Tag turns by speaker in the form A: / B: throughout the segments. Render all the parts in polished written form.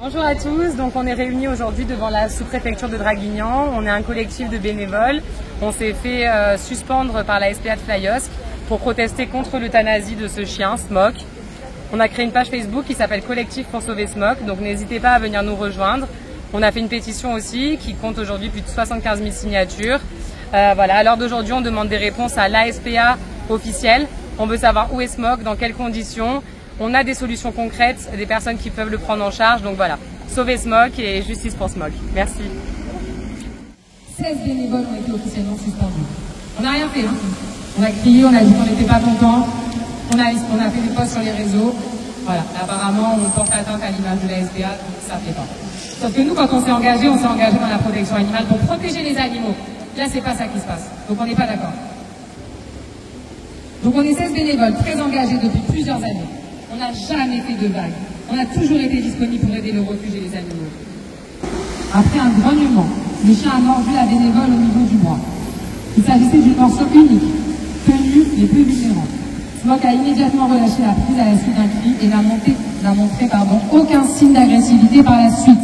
A: Bonjour à tous, donc on est réunis aujourd'hui devant la sous-préfecture de Draguignan. On est un collectif de bénévoles. On s'est fait suspendre par la SPA de Flyosque pour protester contre l'euthanasie de ce chien, Smoke. On a créé une page Facebook qui s'appelle Collectif pour sauver Smoke, donc n'hésitez pas à venir nous rejoindre. On a fait une pétition aussi qui compte aujourd'hui plus de 75 000 signatures. Voilà, à l'heure d'aujourd'hui, on demande des réponses à l'ASPA officielle. On veut savoir où est Smoke, dans quelles conditions. On a des solutions concrètes, des personnes qui peuvent le prendre en charge. Donc voilà, sauver Smoke et justice pour Smoke. Merci.
B: 16 bénévoles ont été officiellement suspendus. On n'a rien fait. Hein. On a crié, on a dit qu'on n'était pas contents. On a fait des posts sur les réseaux. Voilà, apparemment, on porte atteinte à l'image de la SPA, donc ça ne plaît pas. Sauf que nous, quand on s'est engagé dans la protection animale pour protéger les animaux. Là, c'est pas ça qui se passe. Donc on n'est pas d'accord. Donc on est 16 bénévoles très engagés depuis plusieurs années. On n'a jamais fait de vagues. On a toujours été disponibles pour aider le refuge et les animaux. Après un grognement, le chien a mordu la bénévole au niveau du bras. Il s'agissait d'une morceau unique, tenue mais peu vulnérante. Smoke a immédiatement relâché la prise à la suite d'un cri et n'a montré aucun signe d'agressivité par la suite.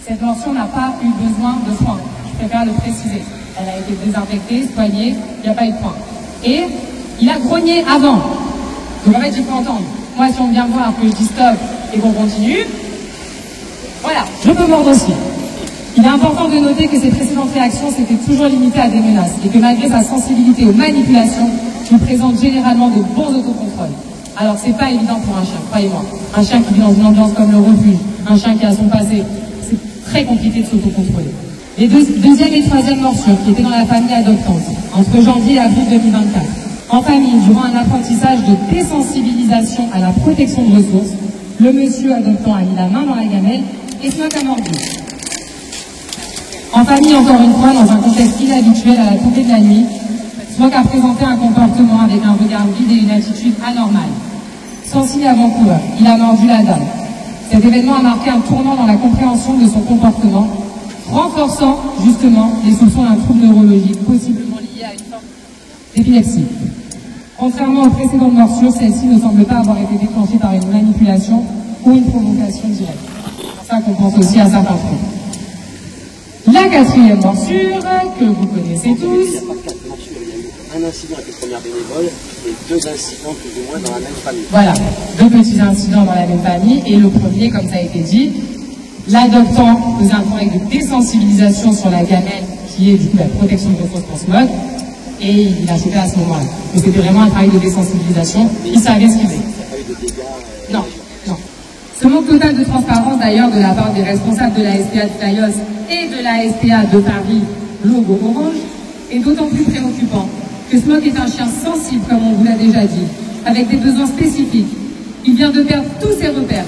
B: Cette morceau n'a pas eu besoin de soins. Je préfère le préciser. Elle a été désinfectée, soignée, il n'y a pas eu de point. Et il a grogné avant. Donc en fait, il faut entendre. Moi, si on vient me voir que je dis stop et qu'on continue, voilà, je peux mordre aussi. Il est important de noter que ses précédentes réactions s'étaient toujours limitées à des menaces et que malgré sa sensibilité aux manipulations, il présente généralement de bons autocontrôles. Alors, c'est pas évident pour un chien, croyez-moi. Un chien qui vit dans une ambiance comme le refuge, un chien qui a son passé, c'est très compliqué de s'autocontrôler. Les deuxième et troisième morsures qui étaient dans la famille adoptante, entre janvier et avril 2024, en famille, durant un apprentissage de désensibilisation à la protection de ressources, le monsieur adoptant a mis la main dans la gamelle et Smoke a mordu. En famille, encore une fois, dans un contexte inhabituel à la tombée de la nuit, Smoke a présenté un comportement avec un regard vide et une attitude anormale. Sans signe avant-coureur, il a mordu la dame. Cet événement a marqué un tournant dans la compréhension de son comportement, renforçant justement les soupçons d'un trouble neurologique possiblement lié à une forme d'épilepsie. Contrairement aux précédentes morsures, celle-ci ne semble pas avoir été déclenchée par une manipulation ou une provocation directe. C'est pour ça qu'on pense aussi à certains troubles. La quatrième morsure, que vous connaissez tous.
C: Il n'y a pas 4 morsures, il y a eu un incident avec les premières bénévoles et 2 incidents plus ou moins dans la même famille.
B: Voilà, 2 petits incidents dans la même famille et le premier, comme ça a été dit, l'adoptant faisait un travail de désensibilisation sur la gamelle qui est du coup la protection de ressources pour Smoke. Et il a sauté à ce moment-là. Donc c'était vraiment un travail de désensibilisation. Il savait ce qu'il faisait. Non, non. Ce manque total de transparence d'ailleurs de la part des responsables de la SPA de Flyosque et de la SPA de Paris, logo orange, est d'autant plus préoccupant que Smoke est un chien sensible, comme on vous l'a déjà dit, avec des besoins spécifiques. Il vient de perdre tous ses repères,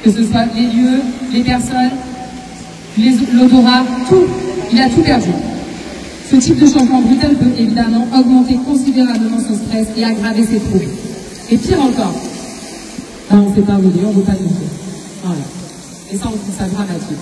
B: que ce soit les lieux, les personnes, l'odorat, tout. Il a tout perdu. Ce type de changement brutal peut évidemment augmenter considérablement son stress et aggraver ses troubles. Et pire encore, on ne sait pas vous dire, on ne veut pas nous dire. Voilà. Et ça, on trouve ça dramatique.